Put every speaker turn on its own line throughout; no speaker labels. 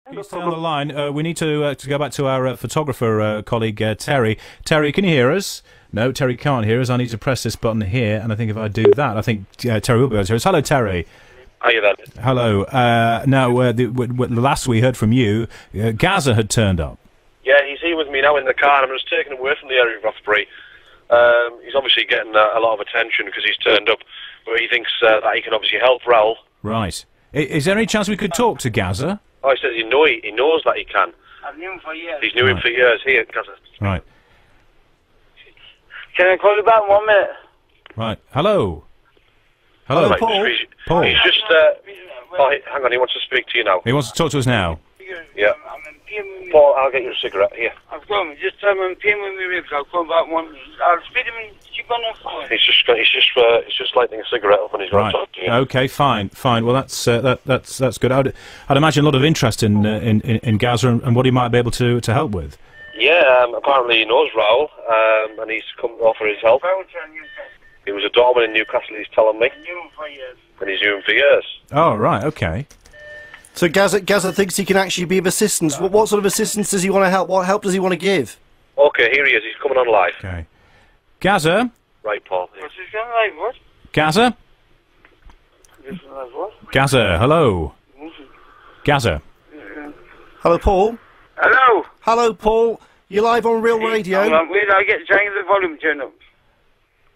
You stay on the line. We need to go back to our photographer colleague, Terry. Terry, can you hear us? No, Terry can't hear us. I need to press this button here, and I think if I do that, I think Terry will be able to hear us. Hello, Terry.
Hiya then.
Hello. Now, the last we heard from you, Gazza had turned up.
Yeah, he's here with me now in the car, and I'm just taking him away from the area of Rothbury. He's obviously getting a lot of attention because he's turned up, but he thinks that he can obviously help Raoul.
Right. Is there any chance we could talk to Gazza?
Oh, he says he knows that he can.
I've known him for years.
He's knew him for years. Here, Gazza.
Right.
Can I call you back 1 minute?
Right. Hello. Hello,
Right,
Paul.
Paul. He's just... hang on, he wants to speak to you now.
He wants to talk to us now.
Yeah. Paul, I'll get you a cigarette. Here.
I've got him. Just tell him I'm paying with my ribs. I'll call back 1 minute. I'll speak to him. Keep on the phone.
He's just lighting a cigarette up, and he's going to talk to you.
Okay, fine. Well, that's good. I'd imagine a lot of interest in Gazza and what he might be able to help with.
Yeah, apparently he knows Raoul, and he's come to offer his help. He was a doorman in Newcastle, he's telling me. And he's knew him for years.
Oh, right, okay.
So Gazza thinks he can actually be of assistance. What sort of assistance does he want to help? What help does he want to give?
Okay, here he is. He's coming on live.
Okay. Gazza?
Right, Paul.
What's this going live, what?
Gazza?
This going live, what?
Gazza, hello.
Gazza. Hello, Paul.
Hello.
Hello, Paul. You're live on Real Radio.
Hold on, wait, I'll get trying the volume turned up.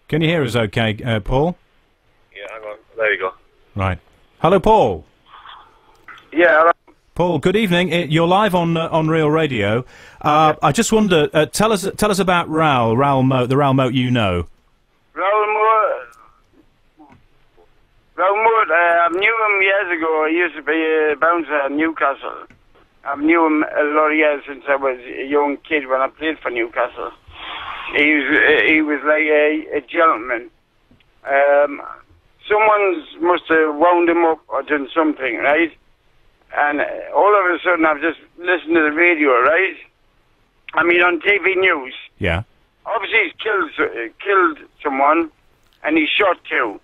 Can you hear us okay, Paul?
Yeah, hang on. There you go.
Right. Hello, Paul.
Yeah, hello.
Paul, good evening. You're live on Real Radio. I just wonder, tell us about Raoul Moat, the Raoul Moat you know.
Raoul Moat, I knew him years ago. He used to be a bouncer in Newcastle. I've knew him a lot of years since I was a young kid when I played for Newcastle. He was like a gentleman. Someone must have wound him up or done something, right? And all of a sudden I've just listened to the radio, right? I mean, on TV news.
Yeah.
Obviously he's killed someone and he's shot two,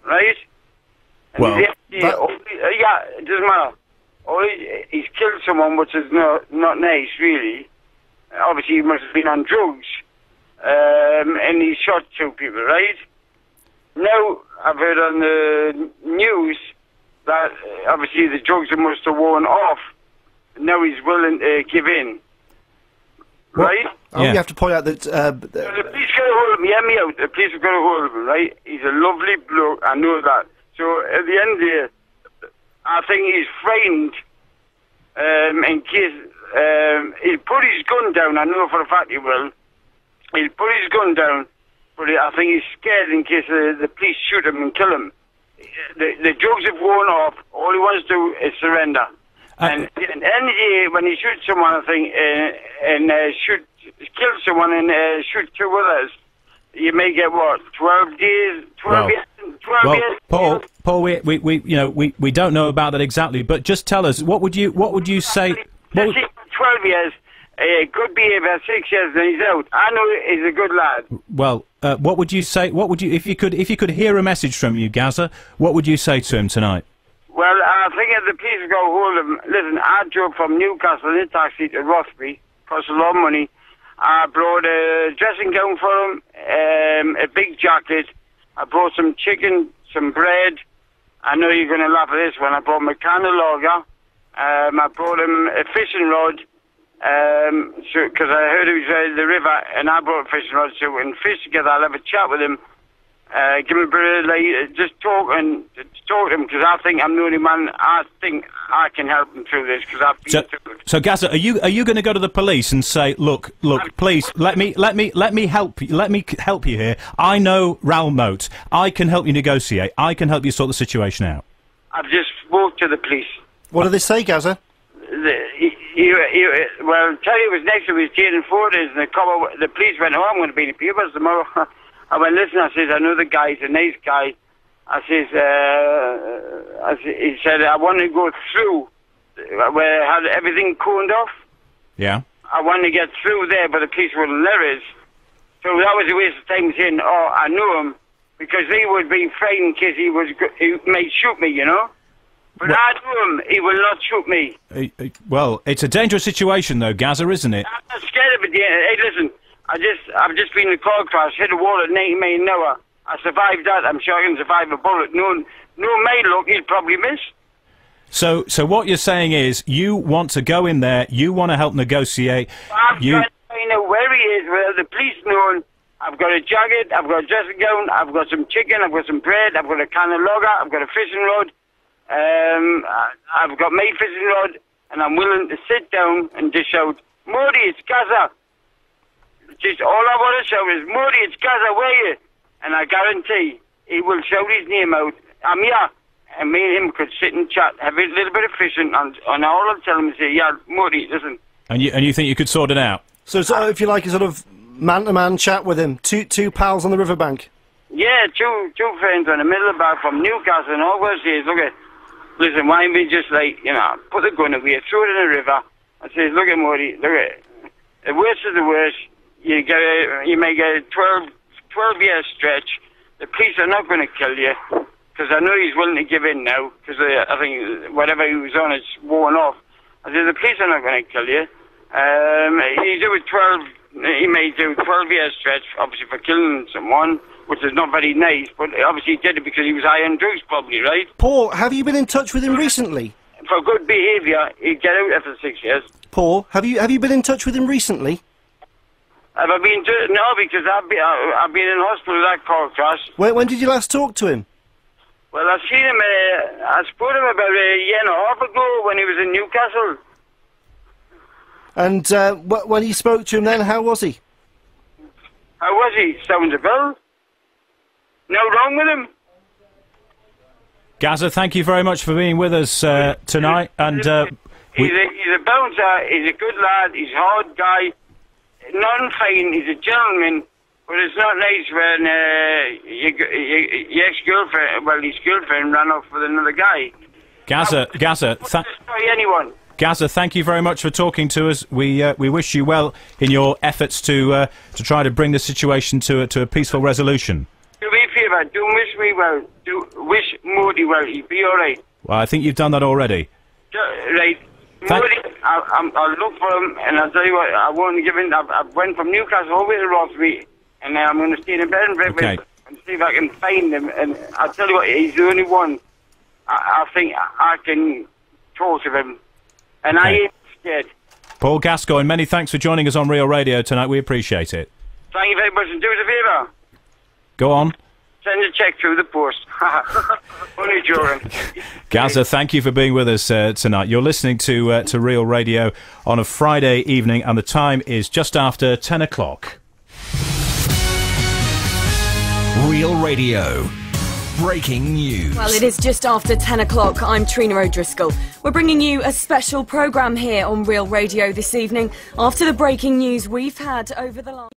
right? And
well,
yeah, it doesn't matter. He's killed someone, which is not nice, really. Obviously he must have been on drugs. And he shot two people, right? Now, I've heard on the news that obviously the drugs must have worn off. Now he's willing to give in. Right?
Oh, yeah. You have to point out that...
the police got a hold of him. Hear me out. The police have got a hold of him, right? He's a lovely bloke. I know that. So, at the end of the day, I think he's frightened in case... he'll put his gun down. I know for a fact he will. He'll put his gun down, but I think he's scared in case the police shoot him and kill him. The drugs have worn off. All he wants to do is surrender. And at the end of the day, when he shoots someone, I think, and kill someone and shoot two others, you may get what, 12 days, 12 years.
Paul, we don't know about that exactly, but just tell us, what would you say?
12 years. Good behaviour, 6 years, and he's out. I know he's a good lad.
Well, what would you say? What would you, if you could hear a message from you, Gazza? What would you say to him tonight?
Well, I think if the police go hold of him, listen, I drove from Newcastle in a taxi to Rothbury, cost a lot of money. I brought a dressing gown for him, a big jacket. I brought some chicken, some bread. I know you're going to laugh at this one. I brought him a can of lager. I brought him a fishing rod. Because I heard he was at the river, and I brought a fishing rod, so we can fish together. I'll have a chat with him, give him a bit of, just talk to him, because I think I'm the only man. I think I can help him through this, because I've been through it.
So, Gazza, are you going to go to the police and say, look, please, let me help you here. I know Raoul Moat. I can help you negotiate. I can help you sort the situation out.
I've just spoke to the police.
What do they say, Gazza?
Well, Terry was next to his taking photos, and the police went, I'm going to be in the papers tomorrow. I went, listen, I says, I know the guy, he's a nice guy. I says, he said, I want to go through where I had everything coned off.
Yeah.
I want to get through there, but the police wouldn't let us. So that was a waste of time saying, oh, I know him, because they would be frightened in case he might shoot me, you know? But I know him. He will not shoot me.
Well, it's a dangerous situation, though, Gazza, isn't it?
I'm not scared of it. Hey, listen. I've just been in a car crash, hit a wall at 90 miles an hour. I survived that. I'm sure I can survive a bullet. No may look, he'll probably miss.
So what you're saying is you want to go in there, you want to help negotiate.
I'm trying to find out where he is, where the police know him. I've got a jacket, I've got a dressing gown, I've got some chicken, I've got some bread, I've got a can of lager, I've got a fishing rod. I've got my fishing rod, and I'm willing to sit down and just shout, Modi, it's Gazza. Just all I want to shout is, Modi, it's Gazza, where are you? And I guarantee he will shout his name out. I'm here. And me and him could sit and chat, have a little bit of fishing, and all I'll tell him is say, yeah, Modi, listen. And
you think you could sort it out?
So if you like a sort of man-to-man chat with him, two pals on the riverbank?
Yeah, two friends on the middle of the bar from Newcastle, and all I say is, look at, listen, why don't we just, like, you know, put the gun away, throw it in the river, and say, look at Modi, look at, the worst is the worst, you may get a 12-year stretch, the police are not going to kill you, because I know he's willing to give in now, because I think whatever he was on is worn off. I said, the police are not going to kill you. He may do 12-year stretch, obviously for killing someone, which is not very nice, but obviously he did it because he was high on drugs, probably, right?
Paul, have you been in touch with him recently?
For good behaviour, he'd get out after 6 years.
Paul, have you been in touch with him recently?
Have I been no, because I've been in hospital with that car crash.
When did you last talk to him?
Well, I seen him, I spoke to him about a year and a half ago when he was in Newcastle.
And when you spoke to him then, how was he?
How was he? Sounds a bill. No wrong with him.
Gazza, thank you very much for being with us tonight. And
he's a bouncer, he's a good lad, he's a hard guy, non-fine, he's a gentleman. But it's not nice when your ex-girlfriend, well, his girlfriend ran off with another guy.
Gazza,
anyone.
Gazza, thank you very much for talking to us. We wish you well in your efforts to try to bring the situation to a peaceful resolution.
Do me a favour, do wish me well. Do wish Modi well. He'll be all right.
Well, I think you've done that already.
Right. Modi, I'll look for him, and I'll tell you what, I won't give in. I went from Newcastle all the way to Rothbury, and I'm going to stay in a bed and breakfast and see if I can find him. And I'll tell you what, he's the only one I think I can talk to him. And I ain't scared.
Paul Gascoigne, many thanks for joining us on Real Radio tonight. We appreciate it.
Thank you very much, and do us a favour.
Go on.
Send a cheque through the post. Only joking.
Gazza, thank you for being with us tonight. You're listening to Real Radio on a Friday evening, and the time is just after 10 o'clock.
Real Radio. Breaking news.
Well, it is just after 10 o'clock. I'm Trina O'Driscoll. We're bringing you a special programme here on Real Radio this evening after the breaking news we've had over the last...